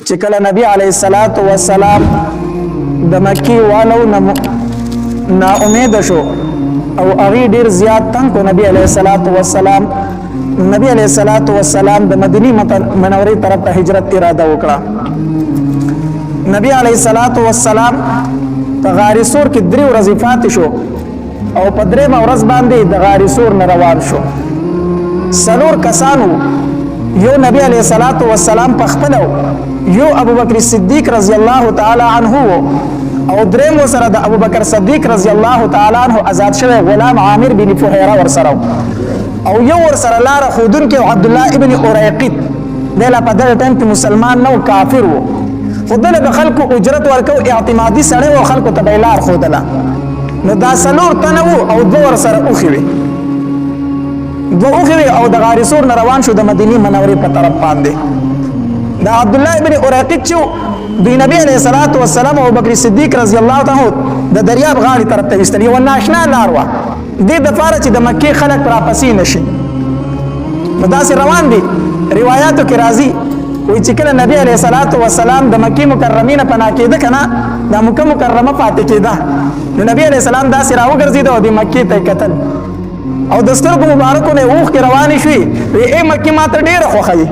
چې کله نبی علیه الصلاۃ والسلام د مکی والو نا امید شو او هغه ډیر زیات تنگ کو نبی علیه الصلاۃ والسلام د مدینه منورې طرف ته هجرت اراده وکړه. نبی علیه الصلاۃ والسلام په غار سور کې 3 ورځې پاتې شو او په 3 ورځ باندې د غار سور نه روان شو. 4 کسانو، یو نبی علیه الصلاۃ والسلام په خپل، یو ابو بکر صدیق رضی الله تعالی عنه او دریم سره د ابو بکر صدیق رضی الله تعالی عنه آزاد شوی غلام عامر بن فهیره ورسره او یو ورسره لار خودون کې عبد الله ابن اریقط دله په دغه ټیم کې مسلمان نو کافر وو، خدله د خلکو اجرت ورکو اعتمادي سره او خلکو ته بیلار خودله. نو دا 4 تنه او 2 ورسره اوخوي او د غار سور نه روان شو د مدینه منورې په طرف باندې. دا عبد الله ابن اریقط چې د نبی علیه الصلاۃ والسلام او بکر صدیق رضی الله تعالی عنہ د دریاب غاړې طرف ته وستلی و ناشنا لار و د دفاره چې د مکه خلک را پسې نشي. نو داسې روان دي، روایتو کې راځي وایي چې کله نبی علیه الصلاۃ والسلام د مکه مکرمه نه پناه کېده کنه، د مکه مکرمه پاتې کېده، نو نبی علیه السلام داسې راوګرځید او د مکه ته کتل او د سترګو مبارکو نه اوښ کې روانې شوې. ای مکه ماته ډېره خوښوي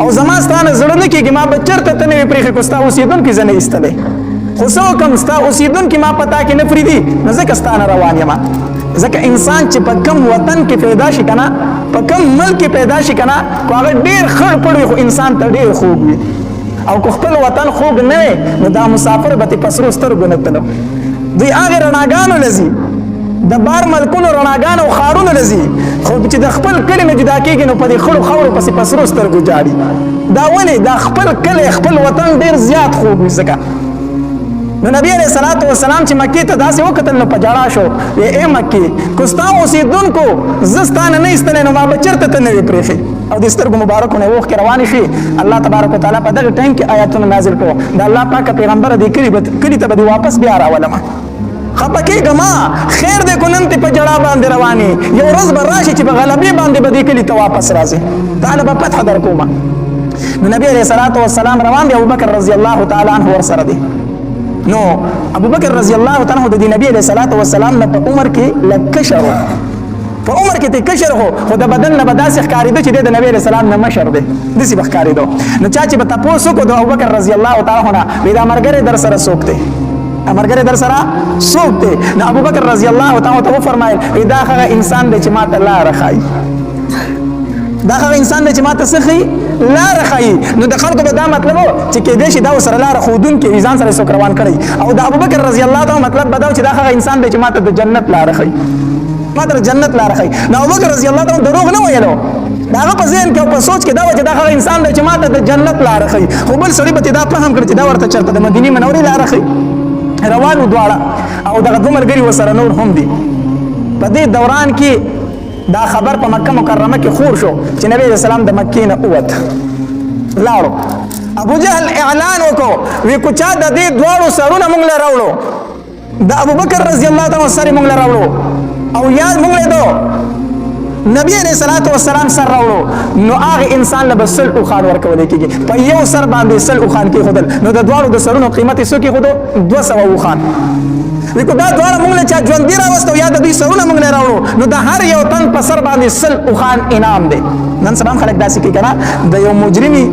او زما ستانه زړه نه کېږي، ما به چېرته ته نه وي پرېښې کو ستا اوسېدونکي زه نه ایستلی، خو څه وکړم ستا اوسېدونکي ما په تا کې نه پرېږدي، نو ځکه ستانه روان یم. ځکه انسان چې په کم وطن کې پیدا شي که نه، په کم ملک کې پیدا شي که نه، خو هغه ډېر خړ پړ وي خو انسان ته ډېر خوږ وي، او که خپل وطن خوږ نه وي نو دا مسافر به تې په سرو سترګو نه تلو. دوی هغې رڼاګانو لځي، د بار ملکونو رڼاګانو او ښارونو لځي، خو چې د خپل کلي نه جدا کېږي نو په دې خړو خاورو پسې په سرو سترګو جاړي. دا ولې؟ دا خپل کلی خپل وطن ډېر زیات خوږ وي. ځکه نو نبی علیه الصلاۃ والسلام چې مکې ته داسې وکتل نو په ژړا شو، ای مکې که ستا اوسېدونکو زه ستانه نه ایستلی نو ما به چېرته ته نه وي پرېښې، او د سترګو مبارکو نه اوښکې روانې شوې. الله تبارک وتعالی په دغه ټایم کې آیاتونه نازل کړو، د الله پاکه پیغمبره دې کلي ته به دې واپس بیا راولمه، خپه کېږه ما، خیر دی کو نن تې په ژړا باندې روانې، یو ورځ به راشي چې په غلبې باندې به دې کلي ته واپس راځې، تعالی به فتح در کومه. نو نبی علیه الصلاۃ والسلام روان دی، ابوبکر رضی الله تعالی عنه ورسره دی. نو ابوبکر رضی الله تعالی عنہ د نبی علیه الصلاۃ والسلام نه په عمر کې لږ کشر و، په عمر کې ته کشر هو، خو د بدن نه به داسې ښکارېده چې د نبی علیه السلام نه مشر دی، داسې به ښکارېده. نو چا چې به تپوس وکړو د ابوبکر رضی الله تعالی عنہ وایي دا ملګری در سره څوک دی؟ امرګری در سره څوک دی؟ نو ابوبکر رضی الله تعالی عنہ وفرمایل دا هغه انسان دی چې ماته لاره ښایي، دا هغه انسان دی چې ماته څه ښایي؟ لاره ښایي. نو د خلکو به دا مطلب و چې کېدای شي دا ورسره لاره ښودونکی وي، ځان سره یې څوک روان کړی، او د ابوبکر رضی الله تعالی مطلب به دا و چې دا هغه انسان دی چې ماته د جنت لاره ښایي، ماته د جنت لاره ښایي. نو ابوبکر رضی الله تعالی دروغ نه ویلو، د هغه په ذهن کې او په سوچ کې دا و چې دا هغه انسان دی چې ماته د جنت لاره ښایي، خو بل سړي به ترې دا فهم کړي چې دا ورته چېرته د مدینې منورې لاره ښایي. روانو دواړه او دغه 2 ملګري ورسره نور هم دي. په دې دوران کې دا خبر په مکه مکرمه کې خور شو چې نبی علیه السلام د مکې نه ووت لاړو. ابو جهل اعلان وکړو، وی کو چا د دې دواړو سرونه موږ له راوړو، د ابوبکر رضی الله تعالی عنہ سر موږ له راوړو او یاد موږ له دو نبی علیہ الصلوۃ والسلام سر راوړو، نو هغه انسان له بسل او خان ورکول کېږي، په یو سر باندې سل او خان کې خدل، نو د دواړو د سرونو قیمت یې څو کې خدو 200 او خان. وکړه دا دواړه موږ له چا ژوند دی راوستو یا د دوی سرونه موږ له راوړو، نو د هر یو تن په سر باندې سل او خان انعام دی. نن سبا خلک داسې کوي کنه، د یو مجرمي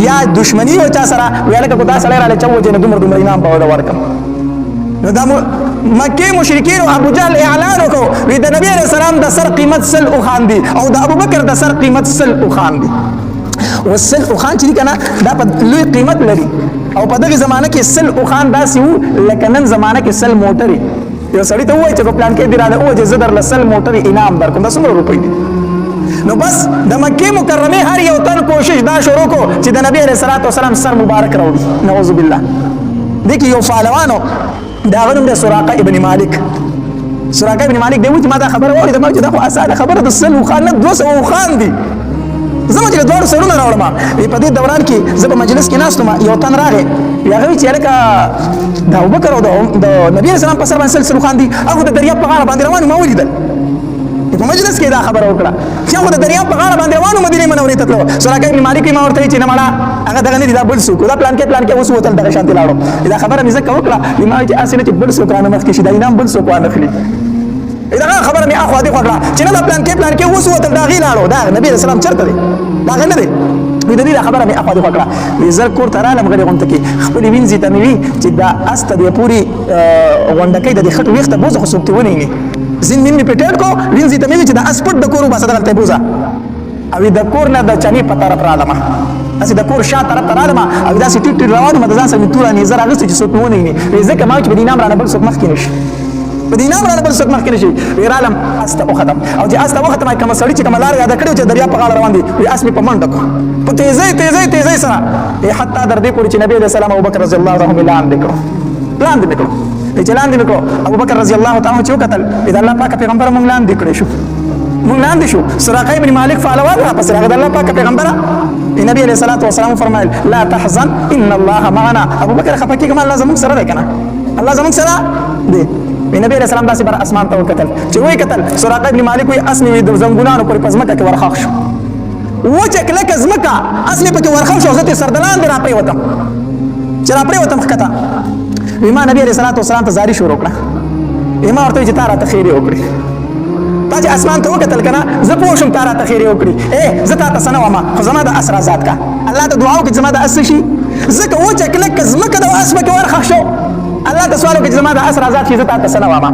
یا دشمنی او چا سره ویل که دا سړی راله چوجه نه دومره انعام به ورکم. نو دا مکه مشرکین او ابو جهل اعلان وکړو، وی د نبی علیہ السلام د سر قیمت سل او خان دی او د ابوبکر د سر قیمت سل او خان دی. وسل او خان چې کنه دا په لوی قیمت لري، او په دغه زمانه کې سل او خان داسې وو لکه نن زمانه کې سل موټرې. یو سړی ته ووایي چې په پلان کې دی راله او چې زه درله سل موټرې انعام درکوم، دا څومره روپۍ دي؟ نو بس د مکې مکرمه هر یو تن کوشش دا شروع کو چې د نبی علیہ الصلوۃ والسلام سر مبارک راوړي. نعوذ بالله. دغه یو فالوانو دا غنوم د سراقه ابن مالک، سراقه ابن مالک دی و چې ما دا خبره واورېده، ما چې دا خو اسانه خبره د سل خان نه 200 خان دي، زه چې دوړ سرونه راوړم. په دې دوران کې زه په مجلس کې ناستم، یو تن راغی، هغه چې لکه د ابوبکر او د نبی رسول الله په سر باندې سل خان دي، هغه د دریاب په غاړه باندې روان ما ولیدل. په مجلس کې دا خبره وکړه چې هغه د دریاب په غاړه باندې روانو مدینه منورې ته تلو. سراقه ابن مالک ما ورته چې نه مړه هغه دغه نه دي دا بل څوک دا پلان کې اوس وتل دغه شانتي لاړو. دا خبره مې ځکه وکړه ما چې اسنه چې بل څوک رانه مخکې شي دا انعام بل څوک وانه خلی. دا خبره مې اخو دې وکړه چې نه دا پلان کې اوس وتل دا غي لاړو. دا نبی رسول الله چرته دی دا نه دی. د دې خبره مې اخو دې وکړه زر کور ته رالم غړي غونته کې خپل وینځي ته مې چې دا است دې پوری غونډکې د خټو وخت بوزه خو سوکته ونی نه زین مې پټېټ کو وینځي ته مې چې دا اسپټ د کورو بس دغه ته بوزه او د کور نه د چني په طرف رالم اسی د کور شا طرف ته رالم او دا سټ روانو مدزان سره تور نه زر اغست چې سوک ونی نه ځکه ما چې بدینام رانه بل سوک مخ کې نشي بدینام رانه بل سوک مخ کې نشي ویرالم است او ختم او چې است او ختم کوم سړی چې کوم لار یاد کړو چې دریا په غاړه روان دي وی اس مې په منډه کو په تیزی سره حتی در دې پورې چې نبی رسول الله ابوبکر رضی الله عنه اعلان وکړو اعلان وکړو ابوبکر رضی الله تعالی چې وکتل اذا الله پاک پیغمبر مونږ لاندې کړی شو مونږ لاندې شو. سراقه ابن مالک فعلوا را پس هغه الله پاک پیغمبر نبی علیہ الصلوۃ والسلام فرمایل لا تحزن ان الله معنا. ابوبکر خفقی کما الله زموږ سره دی کنه الله زموږ سره دی. نبی علیہ السلام داسې بر اسمان ته وکتل چې وای کتل سراقه ابن مالک وی اسنی د زنګونانو پورې پزمکه کې ورخاخ شو وچه کلک زمکه اصلي پکې ورخم شو زه سردلان دی را پرې وتم چې را پرې وتم ښکته ما نبی علیہ الصلوۃ والسلام ته زاری شروع کړه ما ورته چې تا راته خیرې وکړي تا چې اسمان ته وکتل کنه زه پوه شم تا راته خیرې وکړي زه تا ته څه نه ومه خو زما د اس رازات کا الله ته دعا وکړي زما د اس شي ځکه وچه کلک زمکه د اس پکې ورخه شو الله ته سوال وکړي زما د اس رازات شي زه تا ته څه نه ومه.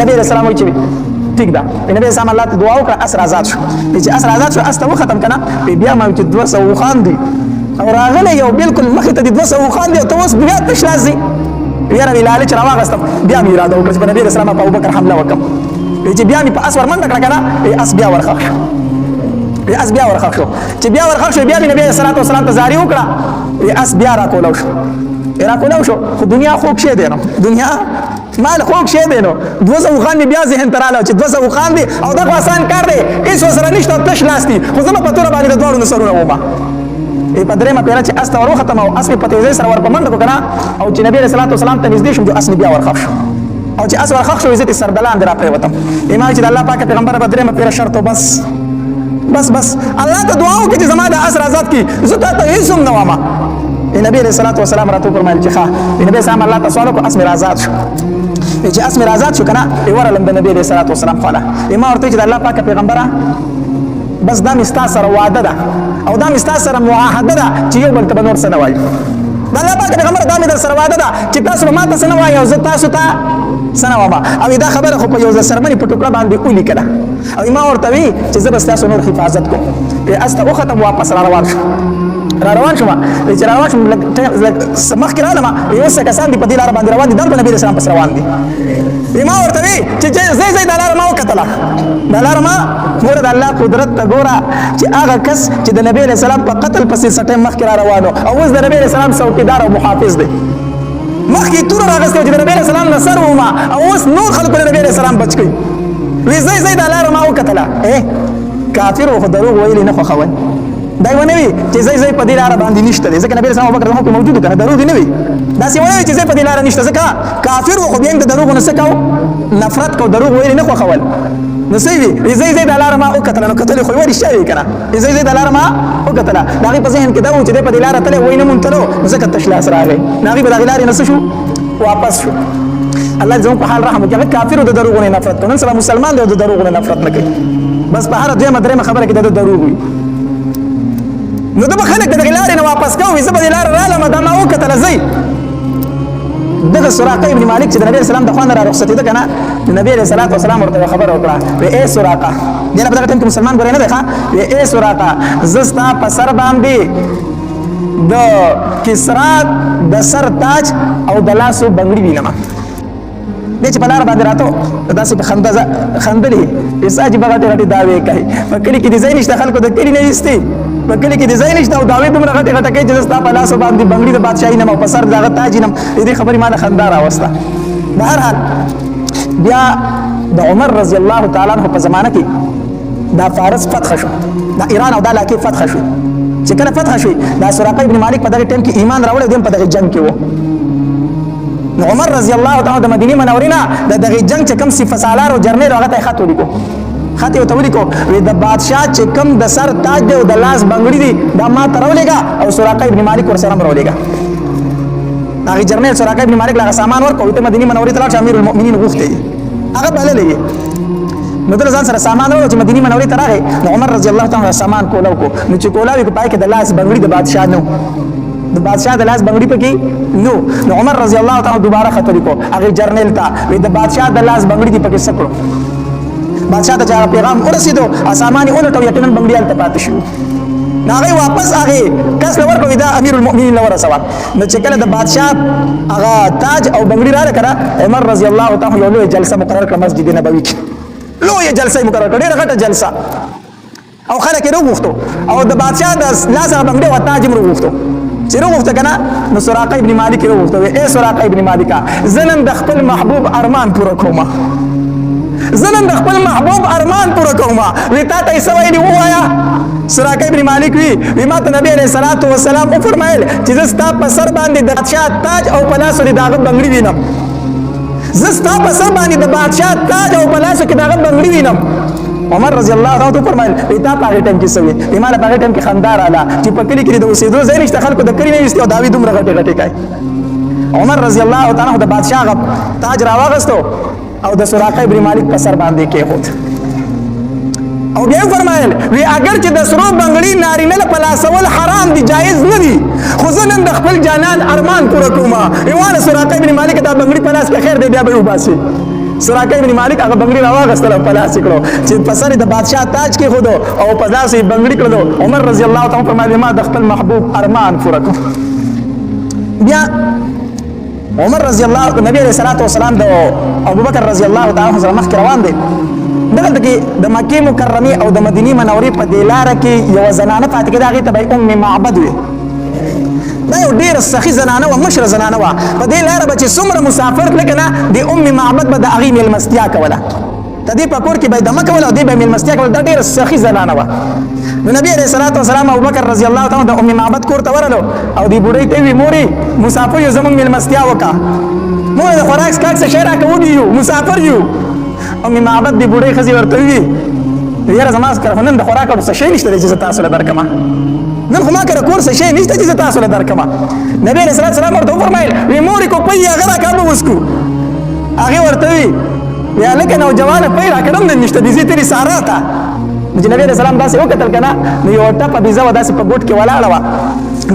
نبی علیہ السلام وایي چې ٹھیک ده نبی اسلام الله ته دعا وکړه اس آزاد شو چې اس آزاد شو اس ته ختم کنه بیا ما چې 200 خان دي او راغله یو بالکل مخ ته 200 خان دي او ته اوس بیا تشلازي یاره ویلاله چې راوغستم بیا مې اراده وکړه چې نبی اسلام په ابوبکر حمله وکم چې بیا مې په اس ورمنډه کړه کنه اس بیا ورخه شو چې بیا ورخه شو بیا نبی صلی الله علیه وسلم ته زاری وکړه اس بیا را کولو شو خو دنیا خوب شه دی نو دنیا مال خوب شه دی نو 200 خان بیا ذهن تراله چې 200 خان دی او دا آسان کار دی هیڅ وسره نشته تش لاستی خو زما په تور باندې دوړو نسرونه وما په درېمه پیره چې اس ته ورو ختم او اس په تیزی سره ور پمنډ کو کنه او چې نبی رسول الله سلام ته نږدې شم جو اس بیا ورخښ شو او چې اس ورخښ شو عزت سردلان درا پرې وتم ایمان چې الله پاک پیغمبر په درېمه پیره شرط بس الله ته دعا وکړي چې زما د اس آزاد کی زه ته هیڅ هم نه وامه. نبی علیہ الصلوۃ والسلام راته فرمایل چې ښه نبی سلام الله تعالی سوال کو اس مې آزاد شو چې اس مې آزاد شو کنه ورلم د نبی علیہ الصلوۃ والسلام خاله ما ورته چې الله پاک پیغمبره بس دا مستا سره وعده ده او دا مستا سره معاهده ده چې یو بل ته نور څه نه وایي دا الله پاک پیغمبر دا مې در سره وعده ده چې تاسو ما ته څه نه وایي او زه تاسو ته څه نه وایم او دا خبره خو په یو سرمنې په ټوکړه باندې اولی کړه او ما ورته وی چې زه بس تاسو نور حفاظت کوم استه وختم واپس را روان شو چې روان شم مخکې رالم یو څه کسان دي په دې لاره باندې روان دي دلته نبی رسول الله پس روان دي ما ورته وی چې زه دا لاره ما وکتله دا لاره ما ګوره د الله قدرت ته ګوره چې هغه کس چې د نبی رسول الله په قتل پسې سټیم مخکې را روانو او اوس د نبی رسول الله څوکیدار او محافظ دی مخکې تور راغستی چې د نبی رسول الله نصر وما او اوس نور خلکو د نبی رسول الله بچ کړي وی زه دا لاره ما وکتله کافر خو دروغ ویلي نه خوښول دا ونه وی چې زې په دې لار باندې نشته ځکه نبی رسول الله ابوبکر هم موجود کنه دروغ نه وی دا سی ونه چې زې په دې لار نشته ځکه کافر خو بیا د دروغ نه سکاو نفرت کو دروغ ویل نه خو خول نو سی وی زې د لار ما او کتل نو کتل خو وری شي کنه زې د لار ما او کتل دا په ذهن کې دا و چې په دې لار تل وینه مونتلو ځکه تشلاس راغی ناغي په دې لار نه شو واپس شو الله زموږ په حال رحم وکړي کافر د دروغ نه نفرت نن سره مسلمان د دروغ نه نفرت نه کوي بس په هر دغه درېمه خبره کې د دروغ وي نو د خلک د لارې نه واپس کوي زه به د لارې رالم دا ما وکتله زی دغه سراقه ابن مالک چې د نبی اسلام د خوانه را رخصتېده که نه د نبی علیه الصلاة والسلام ورته یوه خبره وکړه وی ای سراقه دې نه په دغه ټایم کې مسلمان ګورې نه دی ښه وی ای سراقه زه ستا په سر باندې د کسرا د سر تاج او د لاسو بنګړي وینم دې چې په لاره باندې راته داسې په خندلې عجیبه غټې غټې دعوې کوي په کلي کې د ځای نشته خلکو د کلي نه ایستې په کلي کې د ځای نشته او دعوې دومره غټې غټې کوي چې ستا په لاسو باندې بنګړي د بادشاهي نم او په سر د هغه تاج نم دې خبرې ما له خندا راوسته بهرحال بیا د عمر رضی الله تعالی عنہ په زمانه کې دا فارس فتح شو دا ایران او دا علاقې فتح شو چې کله فتح شوی دا سراقه ابن مالک په دغه ټیم کې ایمان راوړی دیم په دغه جنگ کې و نو عمر رضی الله تعالی د مدینه منورې نه د دغه جنگ چې کوم صفه سالار او جرنیل هغه ته خط ولیکو خط یې ورته ولیکو وایي د بادشاه چې کوم د سر تاج دی او د لاس بنګړي دي دا ما ته راولېږه او سراقه ابن مالک ورسره هم راولېږه. هغې جرنیل سراقه ابن مالک له هغه سامان ورکړو ته مدینې منورې ته لاړ چې امیر المؤمنین غوښتی دي هغه بللی یې نو دله ځان سره سامان راوړو چې مدینې منورې ته راغی نو عمر رضی الله تعالی سامان کولاو کو نو چې کولاو یې په پای کې د لاس بنګړي د بادشاه نه د بادشاه د لاس بنګړي پکې نو عمر رضی الله تعالی دوباره خط ولیکو هغې جرنیل ته وایي د بادشاه د لاس بنګړي دې پکې څه کړو بادشاه ته چې پیغام ورسېدو سامان یې ولټو یقینا بنګړي هلته پاتې شو نو هغې واپس هغې کس له ورکړو دا امیر المؤمنین له ورسوه نو چې کله د بادشاه هغه تاج او بنګړي راغله که نه عمر رضی الله تعالی یو لویه جلسه مقرر کړه مسجد نبوي کې لویه جلسه یې مقرر کړه ډېره غټه جلسه او خلک یې راوغوښتو او د بادشاه د لاس هغه بنګړي او تاج یې هم راوغوښتو چې راوغوښته که نه نو سراقه ابن مالک یې راوغوښته وایي ای سراقه ابن مالکه زه نن د خپل محبوب ارمان پوره کومه زه نن د خپل محبوب ارمان پوره کومه وایي تا ته یې څه ویلي ووایه سراقه ابن مالک وی ما ته نبی علیه الصلاة والسلام وفرمایل چې زه ستا په سر باندې د بادشاه تاج او په لاسو کې د هغه بنګړي وینم زه ستا په سر باندې د بادشاه تاج او په لاسو کې د هغه بنګړي وینم عمر رضی الله عنه فرمایل تا په هغه ټیم کې څه وي ما په هغه ټیم کې خندا رااله چې په کلي کې د اوسېدو ځای نشته خلکو د کلي نه ویستي او داوی دومره غټې غټې کوي عمر رضی الله تعالی د بادشاه هغه تاج راواغستو او د سراقه ابن مالک په سر باندې کېښود او بیا فرمایل وی اگر چې د سرو بنګړي نارینه له پلاسول حرام دي جایز نه دي خو زه نن د خپل جانان ارمان پوره کومه ایوانه سراقه ابن مالک دا بنګړي په لاس کې خیر دی بیا به وباسي سراقه ابن مالک هغه بنګړي راواغستل او په لاس یې کړو چې په سر د بادشاه تاج کېښودو او په لاس یې بنګړي کړلو عمر رضی الله تعالی فرمایل ما د خپل محبوب ارمان پوره کړو بیا عمر رضی الله نبی علیه الصلاة والسلام د ابوبکر رضی الله تعالی عنه سره مخکې روان دی دلته کې د مکې مکرمې او د مدینې منورې په دې لاره کې یوه زنانه پاتې کېده هغې ته به ام معبد وي دا یو ډېره سخي زنانه وه مشره زنانه وه په دې لاره به چې څومره مسافر تله که نه د ام معبد به د هغې مېلمستیا کوله د دې په کور کې به یې دمه کوله او دې به یې مېلمستیا کوله دا ډېره سخي زنانه وه نو نبی علیه الصلاة والسلام ابوبکر رضی الله تعالی د ام معبد کور ته ورغلو او دې بوډۍ ته یې وي مورې مسافر یو زموږ مېلمستیا وکړه موږ د خوراک څښاک څه شی راکړه وږي یو مسافر یو ام معبد دی بوډۍ ښځې ورته ووي یاره زما کره خو نن د خوراک څه شی نشته دی چې زه تاسو له درکړمه نن خو ما کره کور څه شی نشته چې زه تاسو له درکړمه نبي علیه الصلاة والسلام ورته وفرمایل وی مورې کوپۍ یې هغه راکړه به وڅکو هغې ورته وي یا لکه نوجوانه پۍ راکړه هم نن نشته بيزي تېرې سارا ته چې نبي علیه السلام داسې وکتل که نه نو یوه ټپه بېزه وه داسې په ګوټ کې ولاړه وه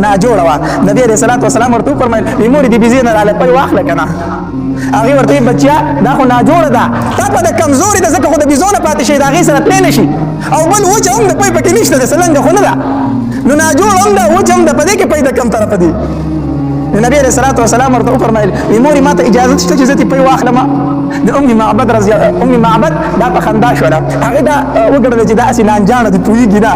ناجوړه وه نبي علیه الصلاة والسلام ورته وفرمایل وی مورې د بېزې نه راله پۍ واخله که نه هغې ورته وي بچیا دا خو ناجوړه ده تا په د کمزوري ده ځکه خو د بېزو نه پاتې شي د هغې سره تللی نه شي او بل وچه هم د پۍ پکې نشته ده سلنګه خو نه ده نو ناجوړه هم ده وچه هم ده په دې کې پۍ د کم طرفه دي نبی علیه الصلاة والسلام ورته وفرمایل وی مورې ما ته اجازه شته چې زه دې پۍ واخلمه د ام معبد دا په خندا شوله هغې دا وګڼله چې داسې نانجاڼه دي پوهېږي نه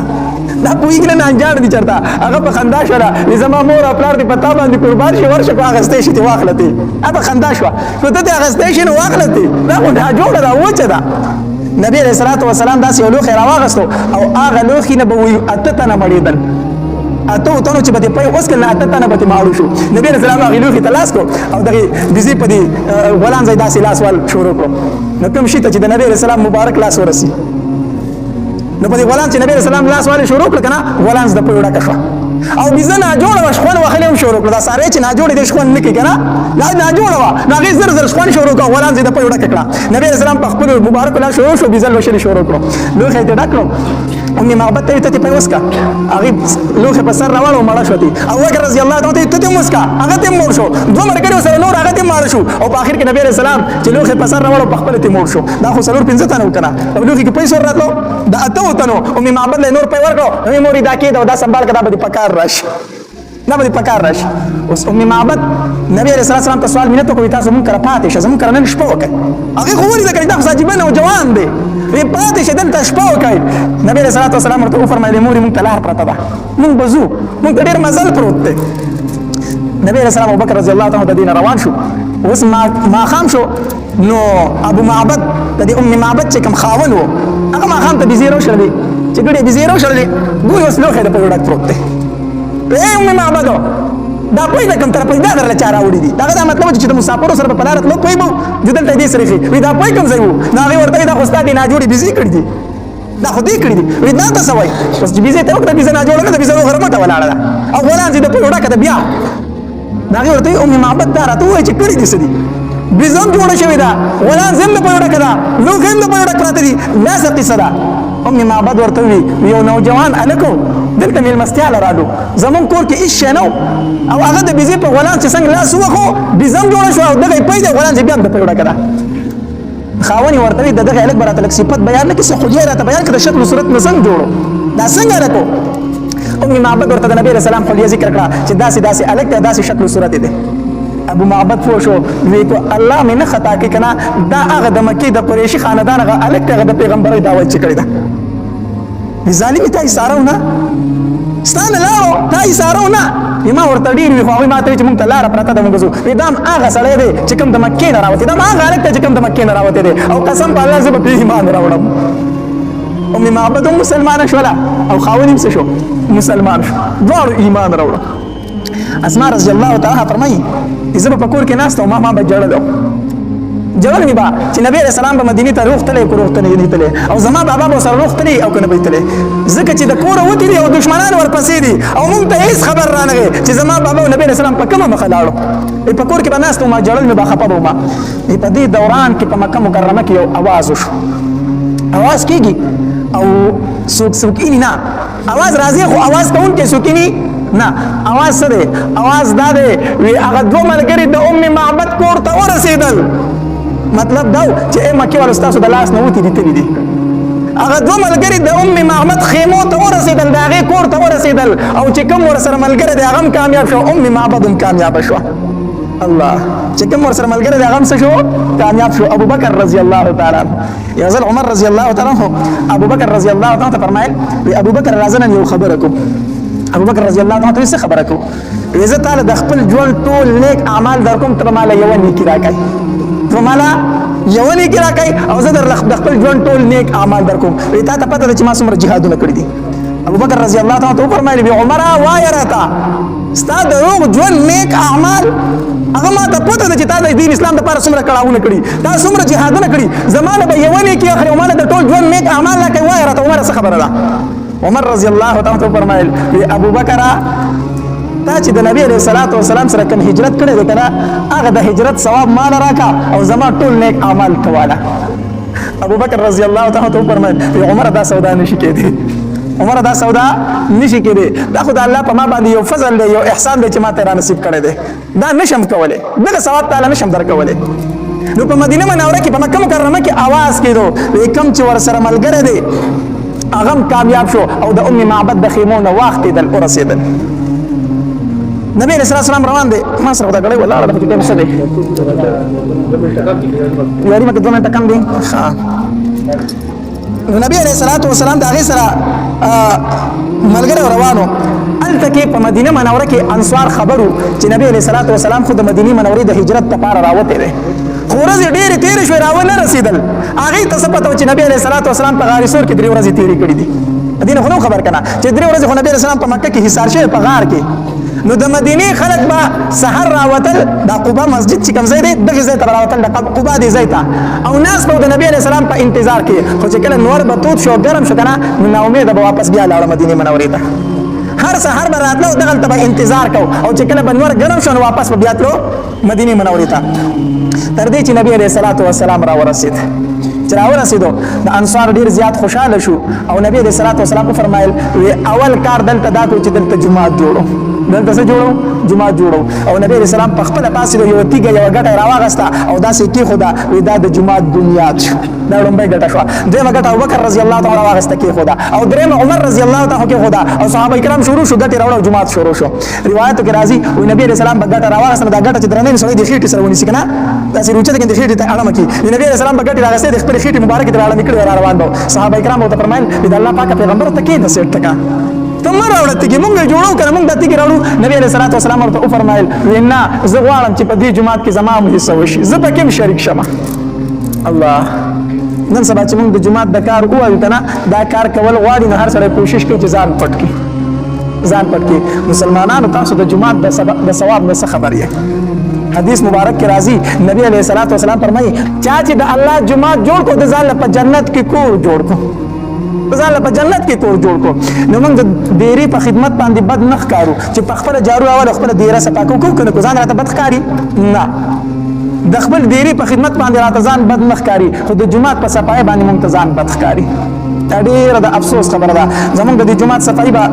دا پوهېږي نه نانجاڼه دي چېرته هغه په خندا شوله وي زما مور او پلار دې په تا باندې قربان شي ورشه کو اخیستی شي دې واخله تې هغه په خندا شوه خو ته دې اخیستی شي نو واخله تې دا خو ناجوړه ده وچه ده نبی علیه الصلاة والسلام داسې یو لوښی راواغستو او هغه لوښي نه به وي 8 تنه مړېدل 8 تنو چې به دې پۍ اوس کړل نه 8 تنه به ترې ماړو شو نبي علیه السلام هغې لوښي ته لاس کړو او دغې بېزې په دې غولانځ یې داسې لاس وال شروع کړو نو کوم شي ته چې د نبي علیه السلام مبارک لاس ورسي نو په دې غولانځ چې نبي علیه السلام لاس والې شروع کړل که نه غولانځ د پۍ ډکه شوه او بېزه ناجوړه وه شخون وهلې هم شروع کړه دا ساری چې ناجوړې دی شخون نه کوي که نه دا ناجوړه وه نو هغې زر زر شخون شروع کړه غولانځ یې د پۍ ډکه کړه نبي علیه السلام په خپلو مبارکو لاس شروع شو بېزه لوشلې شروع کړو لوښی یې ترې ډک کړو ام معبد ته ته پۍ وسکه هغې لوښی په سر راوړ او مړه شوه ته ابوبکر رضی الله تعالی ته ته هم وسکه هغه ته هم مړ شو دوه ملګري ورسره نور هغه ته هم مړه شو او په اخر کې نبي علیه السلام چې لوښی په سر راوړ او په خپله ته مړ شو دا خو 4-5 تنه وو که نه او لوښي کې پۍ سور راتلو د 8 تنو ام معبد له نور پۍ ورکړو نو مورې دا کېده او دا سنبال که دا به دې په کار راشي دا به دې په کار راشي اوس ام معبد نبي علیه الصلاة والسلام ته سوال مینت وکړو تاسو مونږ کره پاتې شه زمونږ کره نن شپه وکړئ هغې خو ولیده که دا خو ساجیبه نوجوان دی وی پاتې شه دلته شپه وکړئ نبي علیه الصلاة والسلام ورته وفرمایلې مورې مونږ ته لار پرته ده مونږ به ځو مونږ ته ډېر مزل پروت دی نبي علیه السلام ابوبکر رضی الله تعالی د دې نه روان شو اوس ماښام شو نو ابو معبد د دې ام معبد چې کوم خاوند و هغه ماښام ته بېزې راوشړلې چې ګډې بېزې راوشړلې ګورې اوس لوښی د پۍ ډک پروت دی ای ام معبدو دا پۍ د کوم طرفه دا درله چا راوړي دي دغه دا مطلب چې د مسافرو سره به په لاره تلو پۍ به چې دلته دې سره ښي وایي دا پۍ کوم ځای و نو هغې ورته وایي دا خو ستا دې ناجوړې بېزې کړي دي دا خو دې کړي دي وي دا ته څه وایي اوس چې بېزې ته وکړه بېزه ناجوړه کړه بېزه غره مټه ولاړه ده او غلام چې د پوی وډه کړه بیا د هغې ورته ام معبد دا راته ووایي چې کړي دي څه دي بېزه هم جوړه شوې ده غلام زه هم د پوی وډه کړه لوښي هم د پوی وډه پراته دي دا څه قصه ده ام معبد ورته وي یو نوجوان هلک و دلته مېلمستیا له راډو زمونږ کور کې هېڅ شی نه او هغه د بېزې په غلام چې څنګه لاس ووښو بېزه هم جوړه شوه او دغه یې پی دی غلام چې بیا هم د پوی وډه کړه خاوني ورته وي د دغه هلک به راته لږ صفت بیان نه کړي څه خوليه راته بیان کړه د شکل و صورت نه څنګه جوړو دا څنګه هلک و ام معبد ورته د نبي علیه السلام خوليه ذکر کړه چې داسې داسې هلک دی داسې شکل و صورت دی ابو معبد پوه شو وی کو الله مې نه خطا کړي که نه دا هغه د مکې د قریشي خاندان هغه هلک دی هغه د پیغمبرۍ دعوت چې کړې ده ظالمې تا ایساره ونه ستا نه لاړو تا ایساره ونه ما ورته ډېر وي خو هغوی ما ته وي چې مونږ ته لاره پرته ده مونږ ځو وی دا هم هغه سړی دی چې کوم د مکې نه راوتی دا هم هغه هلک دی چې کوم د مکې نه راوتی دی او قسم په الله زه به پرې ایمان راوړم ام معبد هم مسلمانه شوله او خاوند هم څه شو مسلمان شو دواړو ایمان راوړو اسماء رضی الله تعالی فرمایي زه به په کور کې ناسته وم ما به ژړل جوړ می با چې نبی رسول الله په مدینه ته روغتلې کو روغتنې نه تلې او زما بابا به سره روغتلې او کنه به تلې ځکه چې د کور وتی دي او دشمنان ورپسې دي او مونږ ته هیڅ خبر را نه چې زما بابا او نبی رسول الله په کومه مخ لاړو په کور کې بناستو ما جوړل می با خپه ومه په دې دوران کې په مکه مکرمه کې یو आवाज وشو आवाज کېږي او څوک نه आवाज راځي خو आवाज کوون کې څوک نه आवाज څه دی आवाज دا دی وی هغه دوه ملګري د ام معبد کور ته ورسېدل مطلب دا چې مکه والو ستاسو د لاس نه وتی دي تللی دي هغه دوه ملګري د ام معبد خیمو ته ورسېدل د هغې کور ته ورسېدل او چې کوم ورسره ملګری دی هغه هم کامیاب شو ام معبد هم کامیابه شوه الله چې کوم ورسره ملګری دی هغه هم څه شو کامیاب شو ابو بکر رضی الله تعالی عنه یو ځل عمر رضی الله تعالی عنه ابو بکر رضی الله تعالی عنه فرمایل ابو بکر راځه نن یو خبره کوم ابو بکر رضی الله تعالی عنه څه خبره کوم زه تعالی د خپل ژوند ټول نیک اعمال در کوم ته مال یو نیکی راکړي ته مال یو نیکی راکړي او زه در خپل ژوند ټول نیک اعمال در کوم تا ته پته ده چې ما څومره جهادونه کړي دي ابو بکر رضی الله تعالی عنه فرمایلی عمر وای راته ستا د روغ ژوند نیک اعمال هغه ما ته پته ده چې تا د دین اسلام لپاره څومره کړاوونه کړي تا څومره جهادونه کړي زمانه به یو نیکی اخري او مال د ټول ژوند نیک اعمال راکړي وای راته عمر څه خبره ده عمر رضی الله تعالی عنه فرمایل ابو بکر تا چې د نبی علیه الصلاۃ والسلام سره کوم هجرت کړی دی کنه هغه د هجرت ثواب مال راکا او زما ټول نیک اعمال کواله ابو بکر رضی الله تعالی عنہ فرمایل عمر دا سودا نشي کېدی عمر دا سودا نشي کېدی دا خدای الله په ما باندې یو فضل دی یو احسان دی چې ما ته را نصیب کړی دی دا نشم کولای دغه ثواب تعالی نشم درکولای نو په مدینه منوره کې په مکه مکرمه کې आवाज کېدو کوم چې ور سره ملګری دی هغه کامیاب شو او د ام معبد د خیمو نه واختېدل ورسېدل نبی علیہ السلام روان دی ما سره خدای غړی ولاړ د ټیم څه دی یاري مکه 2 منټه کم دی نبی علیہ السلام د هغې سره ملګری روانو هلته کې په مدینه منوره کې انصار خبرو چې نبی علیہ السلام خو د مدینې منورې د هجرت لپاره راوتی دی خو ورځې ډېرې تېرې شوې راونه رسېدل هغې ته څه پته و چې نبی علیہ السلام په غار سور کې 3 ورځې تېرې کړي دي دې نه خو نه خبر که نه چې 3 ورځې خو نبی علیہ السلام په مکه کې حصار شوی په غار کې نو د مدینې خلک به سحر راوتل د قبا مسجد چې کوم ځای دی دغې ځای ته راوتل د قبا دې ځای ته او ناس به د نبي علیه السلام په انتظار کې خو چې کله نور به تود شو ګرم شو که نه نو ناامیده به واپس بیا لاړه مدینې منورې ته هر سحر به راتلو دغلته به انتظار کو او چې کله به نور ګرم شو نو واپس به بیا تلو مدینې منورې ته تر دې چې نبي علیه السلام راورسېد چې راورسېدو د انصار ډېر زیات خوشحاله شو او نبي علیه السلام وفرمایل اول کار دلته دا کړو چې دلته جومات جوړو دلته څه جوړو جومات جوړو او نبی علیه السلام په خپله پاسېدو یوه تیږه یوه ګټه یې راواغسته او داسې کېښوده دا د جومات بنیاد شو دا لومړۍ ګټه شوه دویمه ګټه ابوبکر رضی الله تعالی راواغسته کېښوده او درېیمه عمر رضی الله تعالی کېښوده او صحابه کرام شروع شو ګټې راوړه او جومات شروع شو روایتو کې راځي وایي نبي علیه السلام به ګټه راواغسته دا ګټه چې درنۍ سړی د خېټې سره ونیسي که نه داسې روچه کې د خېټې ته اړمه کړي نبي علیه السلام به ګټې راغستې د خپلې خېټې مبارکې ته اړمې کړې را روان به صحابه کرام ورته فرمایل د الله پاکه پیغمبر ته کېنه سیټ ته که ته مه راوړه تیږې مونږ یې جوړو که نه مونږ دا تیږې راوړو نبي علیه السلام ورته وفرمایل وایي نه زه غواړم چې په دې جومات کې زما هم حصه وشي زه پکې هم شریک شمه الله نن سبا چې مونږ د جومات د کار ووایو که نه دا کار کول غواړي نو هر سړی کوشش کوي چې ځان پټ کړي ځان پټ کړي مسلمانانو تاسو د جومات د ثواب نه څه خبر یې حدیث مبارک کې راځي نبی علیه السلام فرمایي چا چې د الله جومات جوړ کړو د ځان په جنت کې کور جوړ کړو ځان په جنت کې کور جوړ کو. نو موږ د ډیری په خدمت باندې بد نه ښکارو چې په خپل جارو اول خپل ډیره صفا کو کنه کو ځان راته بد ښکاری نه. د خپل ډیری په خدمت باندې راته ځان بد نه ښکاری، خو د جمعات په صفای باندې موږ ته ځان بد ښکاری. دا ډیره د افسوس خبره ده. زمونږ د جمعات صفای به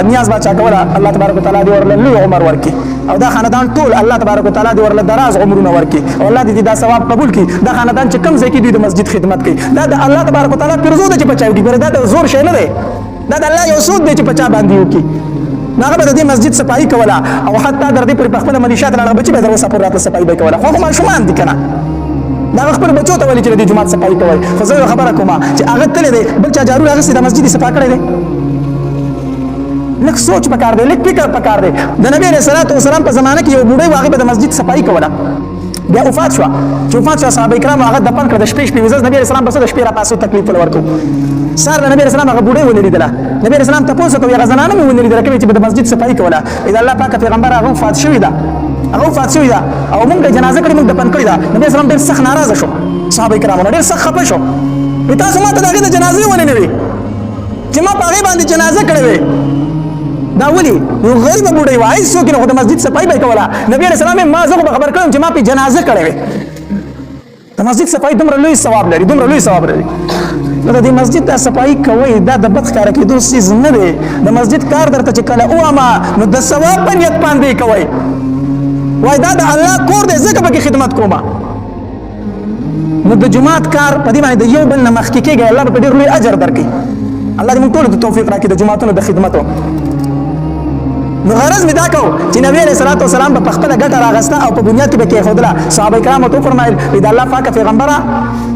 نیاز باچا کوله، الله تبارک وتعالى دې ورله لوی عمر ورکړي، او دا خاندان ټول الله تبارک وتعالى دې ورله دراز عمرونه ورکړي، او الله دې دا ثواب قبول کړي. دا خاندان چې کوم ځای کې دوی د مسجد خدمت کوي، دا د الله تبارک وتعالى پرزو ده چې بچاو دي، دا د زور شی نه دی، دا د الله یو سود دی چې بچا باندې وکړي. هغه به د دې مسجد صفایي کوله، او حتی در دې پورې په خپله ملیشات راغله بچي به در اوسه پورې راته صفایي به یې کوله، خو ماشومان دي که نه، دا خپل بچو ته ویلي چې د دې جومات صفایي کوئ. خو زه یو خبره کوم چې هغه تللی دی بل چا جارو راغستې د مسجد یې صفا کړی دی. لږ سوچ پکار دی، لږ فکر پکار دی. د نبي علیه صلات وسلام په زمانه کې یو بوډۍ و، هغې به د مسجد صفایي کوله، بیا وفات شوه. چې وفات شوه صحابه کرامو هغه دفن کړه د شپې ویزه. نبي علیه السلام به څه د شپې راپاسو تکلیف ول ورکړو. سهار د نبي علیه السلام هغه بوډۍ ونه لیدله. نبي علیه السلام تپوس وکړو هغه زنانه مې ونه لیدله کومې چې به د مسجد صفایي کوله. د الله پاکه پیغمبر هغه وفات شوې ده، هغه وفات شوې ده او موږ د جنازه کړې، موږ دفن کړې ده. نبي علیه السلام ډېر سخت ناراضه شو، صحابه کرامو ډېر سخت خفه شو. تاسو ما ته د هغې د جنازې ولې نه وې چې ما په هغې باندې جنازه کړې وې؟ دا ولې یو غریبه بوډۍ وه، هېڅوک یې نه، خو د مسجد صفایي به یې کوله. نبي علیه السلام ما زه خو به خبر کړم چې ما پې جنازه کړې وې. د مسجد صفایي دومره لوی ثواب لري، دومره لوی ثواب لري. نو د دې مسجد دا صفایي کوئ، دا د بد ښکاره کېدو څیز نه دی. د مسجد کار درته چې کله ووایم نو د ثواب په نیت باندې کوئ، وایي دا د الله کور دی ځکه پکې خدمت کوم. نو د جمعات کار په دې باندې د یو بل نه مخکې کېږئ، الله به په ډېر لوی اجر درکړي. الله دې موږ ټولو ته توفیق راکړي د جمعاتونو د خدمتو. نو غرض مې دا کو چې نبی علیه الصلاة والسلام به په خپله ګټه راغسته او په بنیاد کې به کېښودله. صحابه کرامو ته وفرمایل د الله پاکه پیغمبره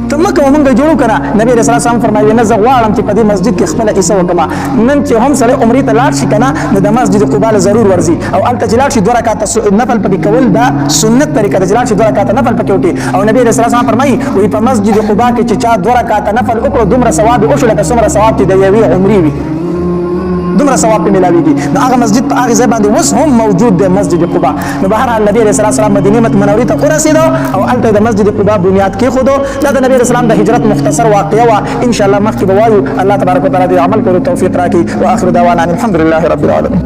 ته مه کوه موږ جوړو که نه. نبي علیه الصلاة والسلام فرمایي نه زه غواړم چې په دې مسجد کې خپله حصه وکړم. نن چې هم سړی عمرې ته لاړ شي که نه نو د مسجد قبا له ضرور ورځي، او هلته چې لاړ شي 2 رکعته نفل پکې کول دا سنت طریقه ده چې لاړ شي 2 رکعته نفل پکې وکړي. او نبي علیه الصلاة والسلام فرمایي وایي په مسجد قبا کې چې چا 2 رکعته نفل وکړو دومره ثواب یې وشو لکه څومره ثواب چې د یوې عمرې وي، دومره ثواب په ملاويږي. نو هغه مسجد په هغه ځای باندې اوس هم موجود دی، مسجد قباء. نو بهرحال نبی علیه الصلاة والسلام مدینه منورې ته ورسېدو او هلته د مسجد قباء بنیاد کېښودو. دا د نبی علیه السلام د هجرت مختصر واقعه وه. ان شاء الله مخکې به وایو. الله تبارک وتعالی دې عمل کولو توفیق راکړي. واخر دعوانا الحمد لله رب العالمین.